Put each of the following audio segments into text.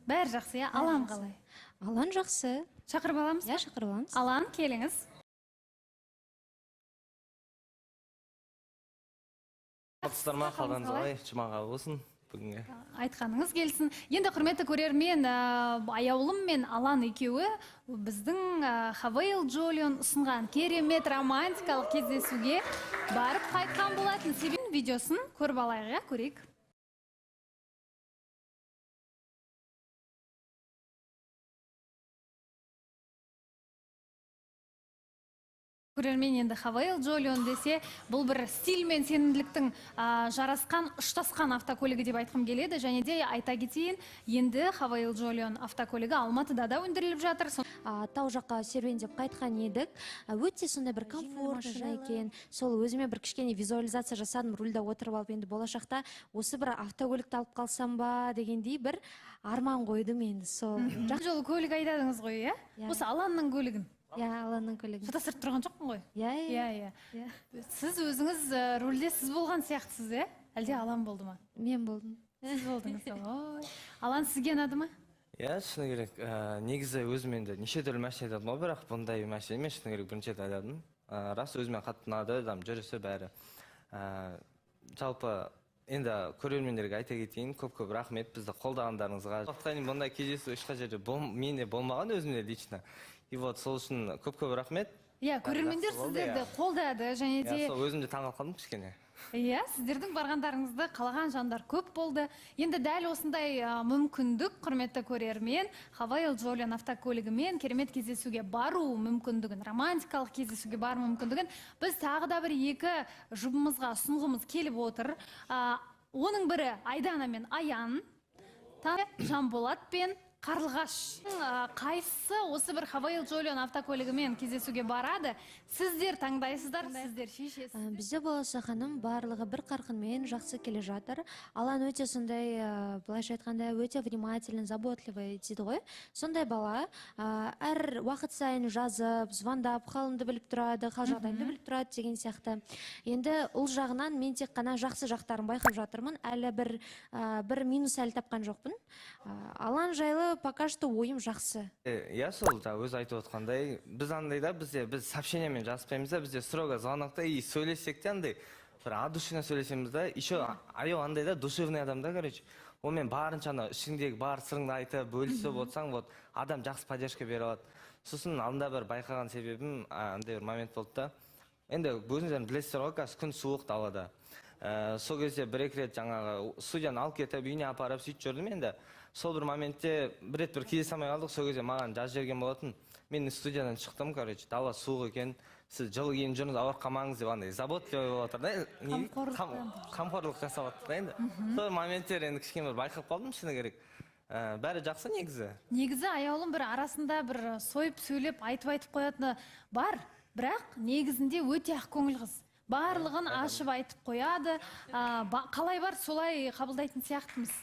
Бәрі жақсы, иә? Алан қалай? Алан жақсы. Шақырып аламыз? Иә, шақырып аламыз. Алан, келіңіз. Қалыстарма қалғаныңыз қалай? Жұмаға болсын бүгінге. Айтқаныңыз келсін. Енді құрметті көрермен, аяулым мен Алан екеуі біздің Хавейл Джолион ұсынған керемет романтикалық кездесуге барып қайтқан болатын. Себебін видеосын көріп алайық, көрейік. Көрермен, енді Хавейл Джолион десе, бұл бір стиль мен сенімділіктің жарасқан, ұштасқан автокөлігі деп айтқым келеді. Және де айта кетейін, енді Хавейл Джолион автокөлігі Алматыда да өндіріліп жатыр. Тау жаққа серуендеп қайтқан едік. Өте сондай бір комфортный екен. Сол өзіме бір кішкене визуализация жасадым, рульда отырып алып, енді болашақта осы бір автокөлікті алып қалсам ба дегендей бір арман қойдым енді. Сол жолы көлік айдадыңыз ғой, иә? Осы Аланның көлігін. Иә, Аланның көлігін. Шатастырып тұрған жоқпын ғой? Иә. Сіз өзіңіз рульде сіз болған сияқтысыз, иә? Әлде Алан болды ма? Мен болдым. Сіз болдыңыз. Алан сізге ұнады ма? Иә, шыны керек. Негізі өзім енді неше түрлі машина айдадым, бірақ бұндай машина емес, шыны керек бірінші рет айдадым. Рас өзіме қатты ұнады, жүрісі бәрі. Жалпы енді көрермендерге айта кетейін, көп-көп рахмет бізді қолдағандарыңызға. Уақытқа дейін бұндай кездесу ешқай жерде менде болмаған өзімде лично. И вот сол үшін көп-көп рахмет. Иә, көрермендер сіздерді қолдады және де... Сол өзімде таңғалып қалдым кішкене. Иә, сіздердің барғандарыңызды қалаған жандар көп болды. Енді дәл осындай мүмкіндік, құрметті көрермен, Хавейл Джолион автокөлігімен керемет кездесуге бару мүмкіндігін, романтикалық кездесуге бару мүмкіндігін біз тағы да бір екі жұбымызға ұсынғымыз келіп отыр. Оның бірі Айдана мен Аян, Жанболат пен Қарлығаш. Қайсысы осы бір Хавейл Джолион автокөлігімен кездесуге барады? Сіздер таңдайсыздар, сіздер шешесіз. Бізде болса ханым барлығы бір қарқынмен жақсы келе жатыр. Алан өте сондай, былайша айтқанда, өте внимательный, заботливый дейді ғой. Сондай бала, әр уақыт сайын жазып, звондап, қалымды біліп тұрады, қал жағдайымды біліп тұрады деген сияқты. Енді ұл жағынан мен тек қана жақсы жақтарын байқап жатырмын. Әлі бір минус әлі тапқан жоқпын. Алан жайлы пока что ойым жақсы. Иә, сол өзі айтып отқандай, біз андайда, біз сообщениемен жазыспаймыз да, бізде строго звонокта и сөйлесек те андай, бір адушевно сөйлесеміз да, еще аяу андайда душевный адам да, короче. Онымен барынша ішіңдегі бар сырыңды айтып, бөлісіп отсаң, вот адам жақсы поддержка бере алады. Сосын алдында бір байқаған себебім андай бір момент болды да. Енді өзіңіздер білесіздер ғой, қазір күн суық далада. Сол кезде бір-екі рет жаңағы студияны алып кетіп, үйіне апарып сөйтіп жүрдім енді. Сол бір моментте бір рет бір кездесе алмай қалдық, сол кезде маған жазып жіберген болатын. Мен студиядан шықтым, короче, дала суық екен, сіз жылы киініп жүріңіз, ауырып қалмаңыз деп андай заботливый болып отыр да. Қамқорлық жасап отыр да енді. Сол моменттер енді кішкене бір байқап қалдым, шыны керек. Бәрі жақсы негізі. Негізі аяулым бір арасында бір сойып сөйлеп айтып қоятыны бар, бірақ негізінде өте ақ көңіл қыз. Барлығын ашып айтып қояды. Қалай бар, солай қабылдайтын сияқтымыз.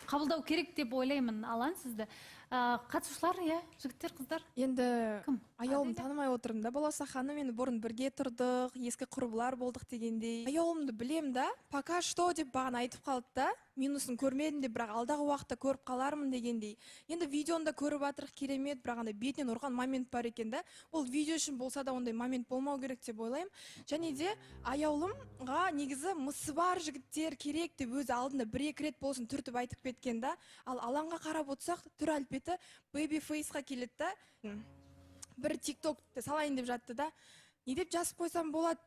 Қабылдау керек деп ойлаймын. Алан, сізді. Қатысушылар, иә, жігіттер, қыздар. Енді аяулым танымай отырмын да. Боласа ханым, енді бұрын бірге тұрдық, ескі құрбылар болдық дегендей. Аяулымды білем да, пока что деп баған айтып қалды да, минусын көрмедім де, бірақ алдағы уақытта көріп қалармын дегендей. Енді видеоны көріп атырық керемет, бірақ андай бетінен ұрған момент бар екен да. Ол видео үшін болса да ондай момент болмау керек деп ойлаймын. Және де аяулымға негізі мысы бар жігіттер керек деп өзі алдында бір-екі рет болсын түртіп айтып кеткен да. Ал Аланға қарап отырсақ, түр әлпеті бэби фейсқа келеді да. Бір тиктокты салайын деп жатты да. Не деп жазып қойсам болады?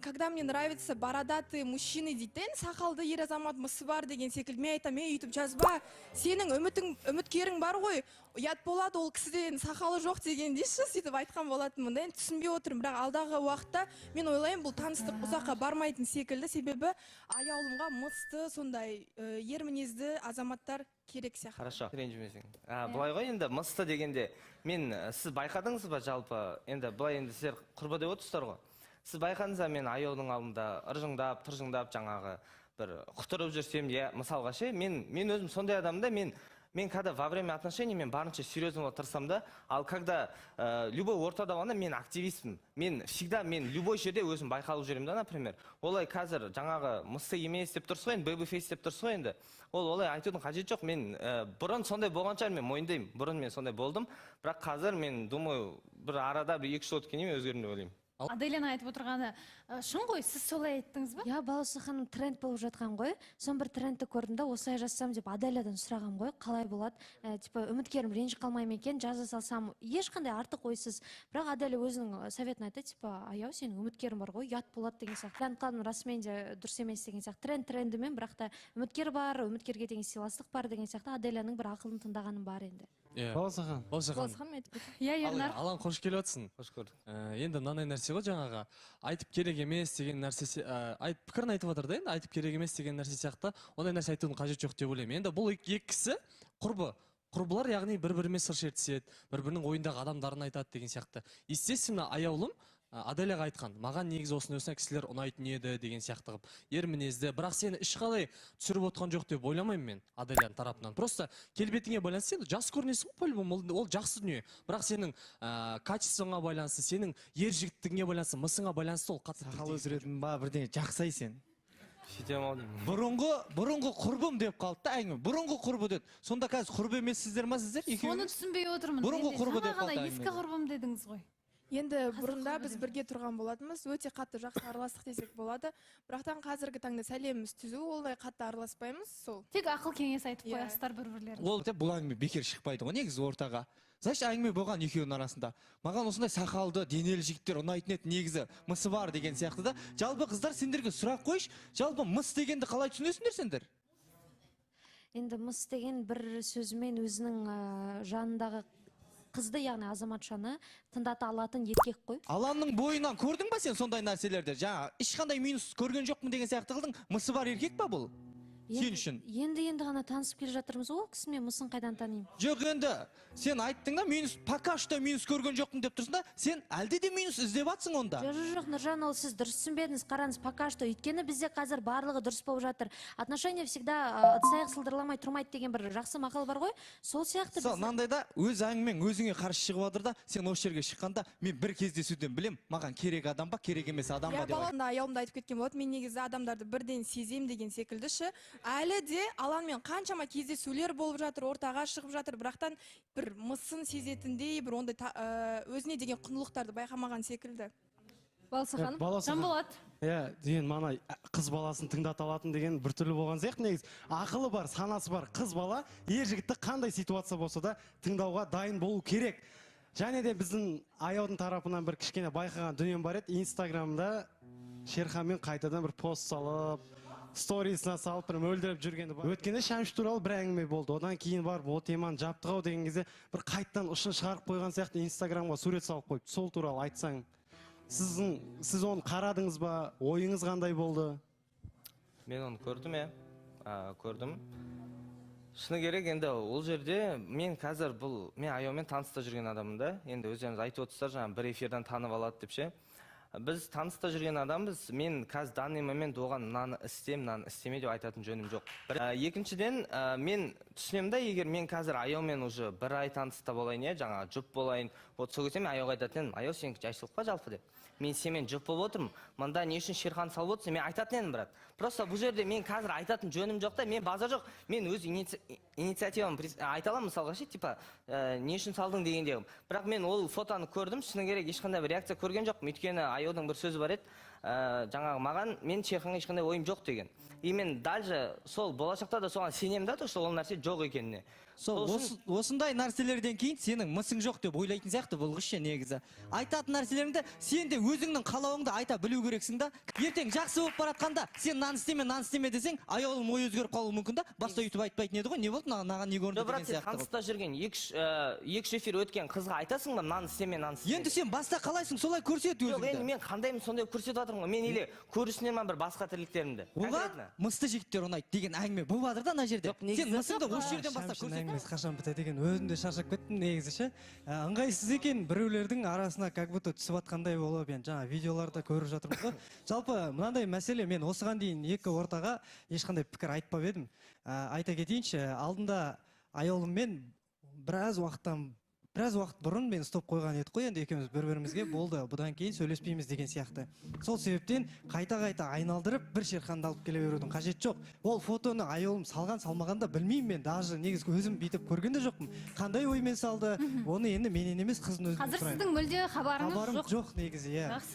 Когда мне нравятся бородатые мужчины дейді, сақалды ер азамат мысы бар деген секілді. Мен айтам, YouTube жазба, сенің үміткерің бар ғой, ұят болады, ол кісіден сақалы жоқ деген дейші, сөйтіп айтқан болатынмын да. Түсінбей отырмын, бірақ алдағы уақытта мен ойлаймын, бұл таныстық ұзаққа бармайтын секілді, себебі аяулымға мысты, сондай ер мінезді азаматтар керек сияқты. Хорошо, ренжімесең. Бұлай ғой енді мысты дегенде, сіз байқадыңыз ба жалпы, енді бұлай енді сіздер құрбы деп отырсыздар ғой. Сіз байқадыңыз ба, мен аяулың алдында ыржыңдап, тұржыңдап жаңағы бір құтырып жүрсем, мысалға ше, мен өзім сондай адамда, мен мен когда во время отношений мен барынша серьезно болуға тырысамын да, ал когда любой ортада болғанда мен активистпін. Мен всегда любой жерде өзім байқалып жүремін да, например. Олай қазір жаңағы мысты емес деп тұрсыз ғой, енді бэби фейс деп тұрсыз ғой енді. Ол олай айтудың қажеті жоқ. Мен бұрын сондай болған шығар, мен мойындаймын. Бұрын мен сондай болдым. Бірақ қазір мен думаю, бір арада бір 2 жыл өткеннен кейін өзгердім деп ойлаймын. Аделина айтып отырғаны шын ғой, сіз солай айттыңыз ба? Я баласы ханым тренд болып жатқан ғой. Сон бір трендті көрдім да, осылай жазсам деп Аделядан сұрағам ғой, қалай болады? Типа үміткерім ренжіп қалмай ма екен, жаза салсам, ешқандай артық ойсыз. Бірақ Аделя өзінің советін айтты, типа, аяу сенің үміткерің бар ғой, ұят болады деген сияқты. Тренд қадым расымен де дұрыс емес деген сияқты. Тренд трендімен, бірақ та үміткер бар, үміткерге деген сыйластық бар деген сияқты Аделяның бір ақылын тыңдағаным бар енді. Баласахан. Алан қош келіп отырсың. Қош көрдік. Енді мынандай нәрсе ғой жаңағы айтып керек емес деген нәрсе, пікірін айтып жатыр да, енді айтып керек емес деген нәрсе сияқты, ондай нәрсе айтудың қажеті жоқ деп ойлаймын. Енді бұл екі кісі құрбылар, яғни бір-бірімен сыр шертіседі, бір-бірінің ойындағы адамдарын айтады деген сияқты. Естественно, аяулым Аделяға айтқан, маған негізі осындай кісілер ұнайтын еді деген сияқты қылып, ер мінезді, бірақ сені ешқалай түсіріп отқан жоқ деп ойламаймын мен Аделяның тарапынан. Просто келбетіңе байланысты, енді жас көрінесің ғой, по-любому, ол жақсы дүние. Бірақ сенің качествоңа байланысты, сенің ер жігіттігіңе байланысты, мысыңа байланысты ол қатты. Сақал өсіретін ба, бірдеңе жақсай сен. Шетем ау деймін. Бұрынғы құрбым деп қалды да, әңгіме. Бұрынғы құрбы деді. Сонда қазір құрбы емессіздер ма сіздер? Соны түсінбей отырмын. Бұрынғы құрбы деп қалды. Ескі құрбым дедіңіз ғой. Енді бұрында біз бірге тұрған болатынбыз, өте қатты жақсы араластық десек болады. Бірақтан қазіргі таңда сәлеміміз түзу, олай қатты араласпаймыз, сол. Тек ақыл кеңес айтып қоясыздар бір-бірлеріне. Ол бұл әңгіме бекер шықпайды ғой, негізі ортаға. Значит, әңгіме болған екеуінің арасында. Маған осындай сақалды, денелі жігіттер ұнайтын еді, негізі мысы бар деген сияқты да. Жалпы қыздар, сендерге сұрақ қойшы, жалпы мыс дегенді қалай түсінесіңдер сендер? Енді мыс деген бір сөзімен өзінің жанындағы қызды, яғни азаматшаны тыңдата алатын еркек қой. Аланның бойынан көрдің ба сен сондай нәрселерді? Жаңа ешқандай минус көрген жоқпын деген сияқты қылдың. Мысы бар еркек па бұл? Сен үшін. Енді ғана танысып келе жатырмыз, ол кісімен мысын қайдан танимын? Жоқ, енді сен айттың да, минус, пока что минус көрген жоқпын деп тұрсың да, сен әлде де минус іздеп атсың онда. Жоқ, Нұржан, ол сіз дұрыс түсінбедіңіз, қараңыз, пока что. Өйткені бізде қазір барлығы дұрыс болып жатыр. Отношения всегда ыдыс-аяқ сылдырламай тұрмайды деген бір жақсы мақал бар ғой. Сол сияқты біз. Мынандайда өз әңгімең өзіңе қарсы шығып жатыр да, сен осы жерге шыққанда, мен бір кездесуден білем, маған керек адам ба, керек емес адам ба деп. Баласында аяулымда айтып кеткен болады, мен негізі адамдарды бірден сезем деген секілді ше. Әлі де Аланмен қаншама кездесулер болып жатыр, ортаға шығып жатыр, бірақтан бір мысын сезетіндей, бір ондай өзіне деген құндылықтарды байқамаған секілді. Баласахан, Жанболат. Деген мана қыз баласын тыңдата алатын деген біртүрлі болған сияқты негіз. Ақылы бар, санасы бар қыз бала, ер жігітті қандай ситуация болса да тыңдауға дайын болу керек. Және де біздің аяудың тарапынан бір кішкене байқаған дүнием бар еді. Инстаграмда Шерханмен қайтадан бір пост салып, сторисына салып бір мөлдіріп жүргенді бар. Өткенде Шәмші туралы бір әңгіме болды. Одан кейін бар, бұл теманы жаптық ау деген кезде бір қайттан ұшын шығарып қойған сияқты Инстаграмға сурет салып қойып, сол туралы айтсаң. Сіз оны қарадыңыз ба? Ойыңыз қандай болды? Мен оны көрдім, көрдім. Шыны керек, енді ол жерде мен қазір мен аяумен таныста жүрген адаммын да. Енді өздеріңіз айтып отырсыздар, жаңа бір эфирден танып алады деп ше. Біз таныста жүрген адамбыз, мен қазір данный момент оған мынаны істеме деп айтатын жөнім жоқ. Екіншіден, мен түсінемін да, егер мен қазір аяумен уже бір ай таныста болайын, жаңа жұп болайын, вот сол кезде мен аяуға айтатын едім, аяу сенікі жайшылық па жалпы деп. Мен сенімен жұп болып отырмын, мында не үшін Шерхан салып отырсың, мен айтатын едім, брат. Просто бұл жерде мен қазір айтатын жөнім жоқ та, мен базар жоқ, мен өз инициативам айта аламын, мысалға ше, типа, не үшін салдың дегенде. Бірақ мен ол фотоны көрдім, шыны керек ешқандай бір реакция көрген жоқпын, өйткені аяудың бір сөзі бар еді, жаңағы маған мен Шерханға ешқандай ойым жоқ деген. И мен дальше сол болашақта да соған сенемін да, что ол нәрсе жоқ екеніне. Осындай нәрселерден кейін сенің мысың жоқ деп ойлайтын сияқты бұл қыз ше негізі. Айтатын нәрселеріңді сен де өзіңнің қалауыңды айта білу керексің да. Ертең жақсы болып баратқанда сен нан істеме десең, аяулым ой өзгеріп қалуы мүмкін да. Баста өйтіп айтпайтын еді ғой. Не болды? Маған не көрінді деген сияқты. Таныста жүрген екі эфир өткен қызға айтасың ба, нан істеме. Енді сен баста қалайсың, солай көрсет өзіңді. Жоқ, енді мен қандаймын сондай көрсетіп жатырмын ғой. Мен или көрісінен ма бір басқа тірліктерімді. Оған мысты жігіттер ұнайды деген әңгіме болып жатыр да ана жерде. Сен мысыңды осы жерден бастап көрсет. Әңгімесі қашан бітеді екен, өзім де шаршап кеттім негізі ше. Ыңғайсыз екен, біреулердің арасына как будто түсіп атқандай болып, жаңа видеоларда көріп жатырмыз ғой. Жалпы мынандай мәселе, мен осыған дейін екі ортаға ешқандай пікір айтпап едім. Айта кетейінші, алдында аяулыммен біраз уақыт бұрын мен стоп қойған едік қой, енді екеуміз бір-бірімізге болды, бұдан кейін сөйлеспейміз деген сияқты. Сол себептен қайта айналдырып бір шерханды алып келе берудің қажеті жоқ. Ол фотоны аяулым салған-салмағанда білмеймін мен, даже негізі өзім бүйтіп көрген де жоқпын. Қандай оймен салды, оны енді менен емес қыздың өзінен Қазір сұраймын. сіздің мүлде хабарыңыз Хабарым жоқ. жоқ негізі, иә. Жақсы.